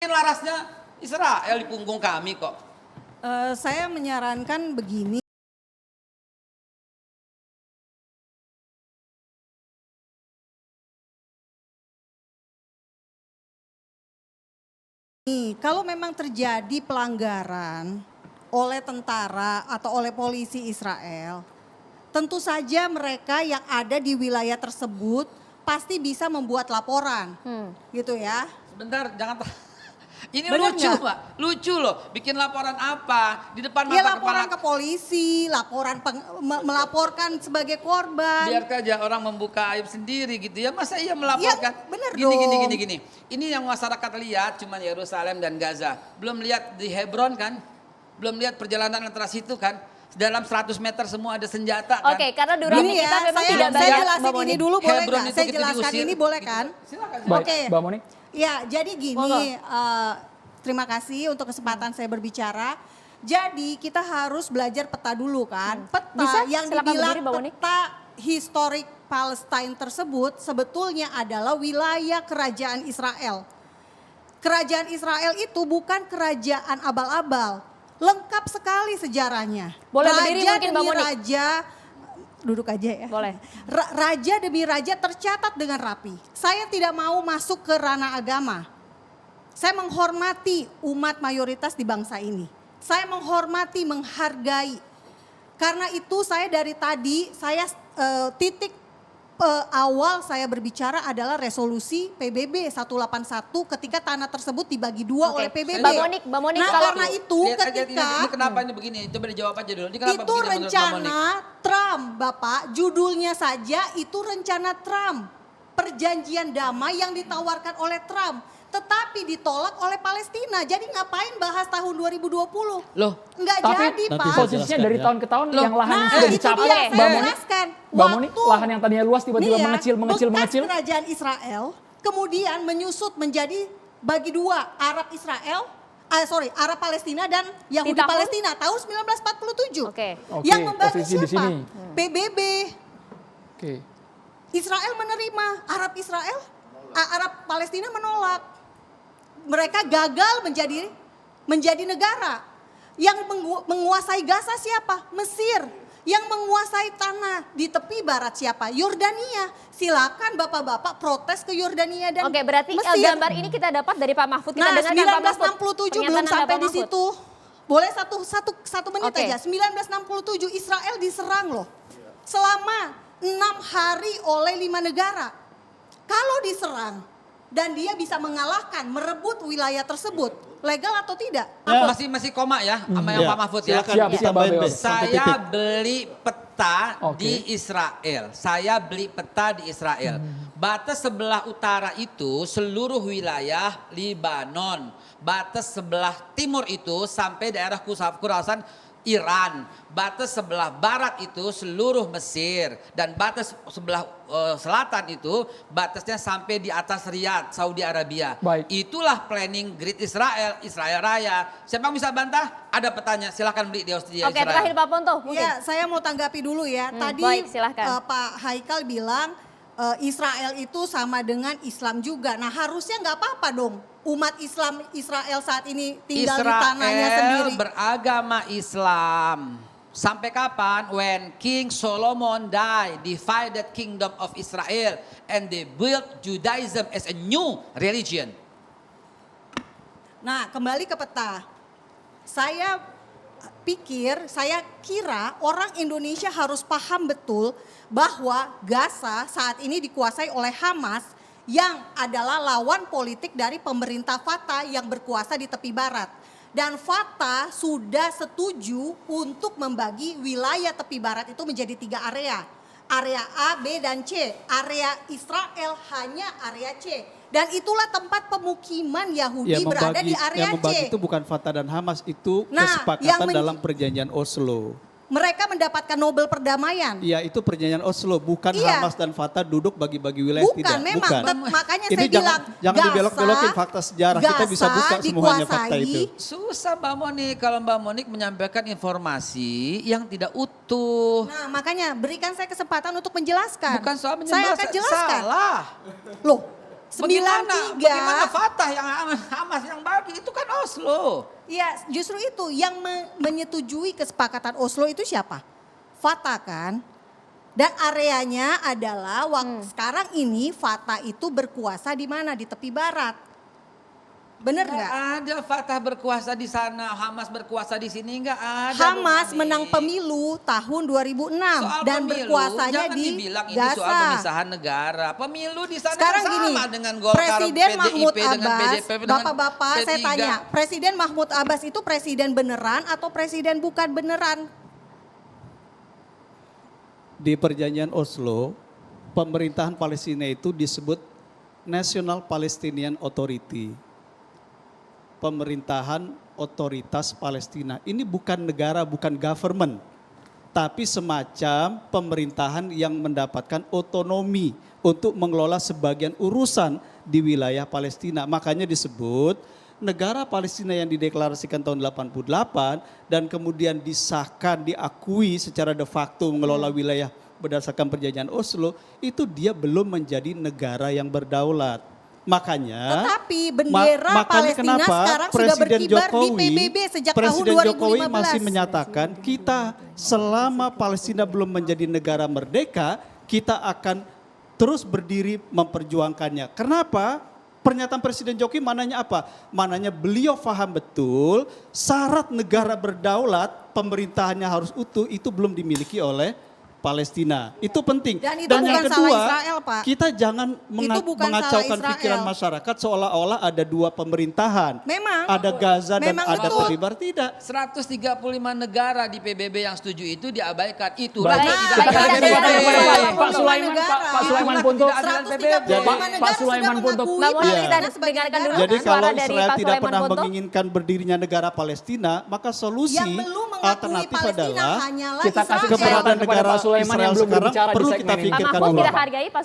larasnya Israel di punggung kami kok. Saya menyarankan begini. Kalau memang terjadi pelanggaran oleh tentara atau oleh polisi Israel, tentu saja mereka yang ada di wilayah tersebut pasti bisa membuat laporan, gitu ya. Sebentar, jangan. Ini Bener lucu, nggak? Pak. Lucu loh. Bikin laporan apa? Di depan Ya mata laporan kepala. ke polisi, melaporkan sebagai korban. Biar aja orang membuka aib sendiri gitu ya. Masa iya melaporkan? Ya, bener Gini. Ini yang masyarakat lihat cuma Yerusalem dan Gaza. Belum lihat di Hebron kan? Belum lihat perjalanan antara situ kan? Dalam 100 meter semua ada senjata kan? Oke, karena durasi Gini kita memang saya tidak banyak. jelasin Mbak ini Moni. dulu boleh Hebron nggak? itu Saya kita jelaskan diusir. ini boleh kan? Silakan. Baik, Oke. Mbak Moni. Ya, jadi gini, Monggo. terima kasih untuk kesempatan saya berbicara. Jadi kita harus belajar peta dulu kan. Peta Bisa? yang Silakan dibilang berdiri, Mbak Moni. peta historik Palestine tersebut sebetulnya adalah wilayah kerajaan Israel. Kerajaan Israel itu bukan kerajaan abal-abal. Lengkap sekali sejarahnya. Boleh berdiri raja mungkin, Mbak demi Moni. raja, duduk aja ya. Boleh. Raja demi raja tercatat dengan rapi. Saya tidak mau masuk ke ranah agama. Saya menghormati umat mayoritas di bangsa ini. Saya menghormati, menghargai. Karena itu saya dari tadi, titik awal saya berbicara adalah resolusi PBB 181 ketika tanah tersebut dibagi dua Oke. oleh PBB. Mbak Moni, Nah kalau- karena itu Lihat aja ketika ini kenapa ini begini? Coba dijawab aja dulu. Ini kenapa itu begini menurut Mbak Moni? rencana Trump, Bapak, judulnya saja itu rencana Trump. Perjanjian damai yang ditawarkan oleh Trump. Tetapi ditolak oleh Palestina. Jadi ngapain bahas tahun 2020? Loh, Enggak Tapi jadi, nanti Pak. saya posisinya jelaskan dari ya. tahun ke tahun Loh, yang lahan yang Nah, sudah itu dicapai. dia Oke. saya Mbak Moni, jelaskan. Mbak Moni, Waktu- lahan yang tadinya luas tiba-tiba Nih ya, mengecil. bekas kerajaan Israel kemudian menyusut menjadi bagi dua, Arab Palestina dan Yahudi tahun? Palestina tahun 1947. Oke. Yang Oke, membantu posisi di siapa? sini. PBB. Oke. Israel menerima, Arab Palestina menolak. Mereka gagal menjadi negara. Yang menguasai Gaza siapa? Mesir. Yang menguasai tanah di tepi barat siapa? Yordania. Silakan bapak-bapak protes ke Yordania dan Oke, berarti Mesir. gambar ini kita dapat dari Pak Mahfud. Kita Nah, dengarkan Pak Mahfud. 1967 belum Pernyataan Anda, sampai Pak di Mahfud. situ. Boleh satu menit Oke. aja. 1967 Israel diserang loh. Selama 6 hari oleh 5 negara. Kalau diserang dan dia bisa mengalahkan, merebut wilayah tersebut, legal atau tidak? masih koma ya sama yang Ya, Pak Mahfud ya. silakan Siap, ditambahin, Bang Be, Beo. sampai Saya titik. beli peta Oke. di Israel. Saya beli peta di Israel. Batas sebelah utara itu seluruh wilayah Libanon. Batas sebelah timur itu sampai daerah Khurasan Iran. Batas sebelah barat itu seluruh Mesir. Dan batas sebelah selatan itu batasnya sampai di atas Riyadh, Saudi Arabia. Baik. Itulah planning Great Israel, Israel Raya. Siapa yang bisa bantah? Ada petanya, silakan beli di Austria. Oke, terakhir Pak Ponto mungkin. Ya, saya mau tanggapi dulu ya. Tadi baik, silahkan. Pak Haikal bilang Israel itu sama dengan Islam juga. Nah harusnya nggak apa-apa dong. Umat Islam Israel saat ini tinggal di tanahnya sendiri. Beragama Islam. Sampai kapan? When King Solomon died, divided kingdom of Israel and they built Judaism as a new religion. Nah kembali ke peta. Saya kira orang Indonesia harus paham betul bahwa Gaza saat ini dikuasai oleh Hamas yang adalah lawan politik dari pemerintah Fatah yang berkuasa di tepi barat. Dan Fatah sudah setuju untuk membagi wilayah tepi barat itu menjadi 3 area. Area A, B, dan C. Area Israel hanya area C. Dan itulah tempat pemukiman Yahudi berada di area yang membagi C. itu bukan Fatah dan Hamas, itu Nah, kesepakatan dalam perjanjian Oslo. Mereka mendapatkan Nobel perdamaian. Iya, itu perjanjian Oslo, bukan Iya. Hamas dan Fatah duduk bagi-bagi wilayah, Bukan, tidak. memang. Bukan. Makanya Ini saya bilang jangan dibelok-belokin fakta sejarah. Kita bisa buka semuanya fakta itu. Susah Mbak Monik kalau Mbak Monik menyampaikan informasi yang tidak utuh. Nah makanya berikan saya kesempatan untuk menjelaskan. Bukan soal Saya akan jelaskan. Salah. Loh, Bagaimana 93. Fatah yang Hamas yang bagus? Oslo. Ya justru itu yang menyetujui kesepakatan Oslo itu siapa? Fatah kan? Dan areanya adalah sekarang ini Fatah itu berkuasa di mana? Di tepi barat. Bener Nggak nggak? ada Fatah berkuasa di sana, Hamas berkuasa di sini, nggak ada. Hamas Bu Mami. menang pemilu tahun 2006 Soal dan pemilu, berkuasanya jangan di dibilang ini soal Gaza. pemisahan negara. Pemilu di sana Sekarang kan gini, sama dengan Golkar, Presiden PDIP, Mahmud dengan Abbas, BDP, dengan Bapak-bapak saya P3. tanya, Presiden Mahmud Abbas itu presiden beneran atau presiden bukan beneran? Di perjanjian Oslo, pemerintahan Palestina itu disebut National Palestinian Authority. Pemerintahan otoritas Palestina. Ini bukan negara, bukan government. Tapi semacam pemerintahan yang mendapatkan otonomi untuk mengelola sebagian urusan di wilayah Palestina. Makanya disebut negara Palestina yang dideklarasikan tahun 88 dan kemudian disahkan, diakui secara de facto mengelola wilayah berdasarkan perjanjian Oslo, itu dia belum menjadi negara yang berdaulat. Makanya, tetapi bendera Palestina kenapa sekarang sudah Presiden berkibar Jokowi, di PBB sejak Presiden tahun 2015. Jokowi masih menyatakan kita selama Palestina belum menjadi negara merdeka, kita akan terus berdiri memperjuangkannya. Kenapa? Pernyataan Presiden Jokowi mananya apa? Mananya beliau paham betul syarat negara berdaulat pemerintahannya harus utuh itu belum dimiliki oleh Palestina. Itu penting. Dan itu yang bukan kedua, salah Israel, Pak. kita jangan bukan mengacaukan salah pikiran Israel. masyarakat seolah-olah ada dua pemerintahan. Memang. Ada Gaza dan Memang ada betul. tepi barat. Tidak. 135 negara di PBB yang setuju itu diabaikan. Itu Baik, rakyat kita tidak kasih ada kesempatan PBB. kepada Pak Negara. Sulaiman, Pak Sulaiman Punto. Tidak ada PBB. 135 Jadi, negara Pak Sulaiman sudah Punto. mengakui Namun Iya. kita Palestina sebagai dengarkan dulu negara. Jadi suara kalau dari Israel Pak tidak Sulaiman pernah Punto. menginginkan berdirinya negara Palestina, maka solusi Yang belum mengakui alternatif Palestina adalah hanyalah Kita kasih Israel. kesempatan keberadaan kepada negara Pak Sulaiman yang Israel belum sekarang berbicara di perlu segmen kita ini. Pak pikirkan Mahfud dulu. kita hargai Pak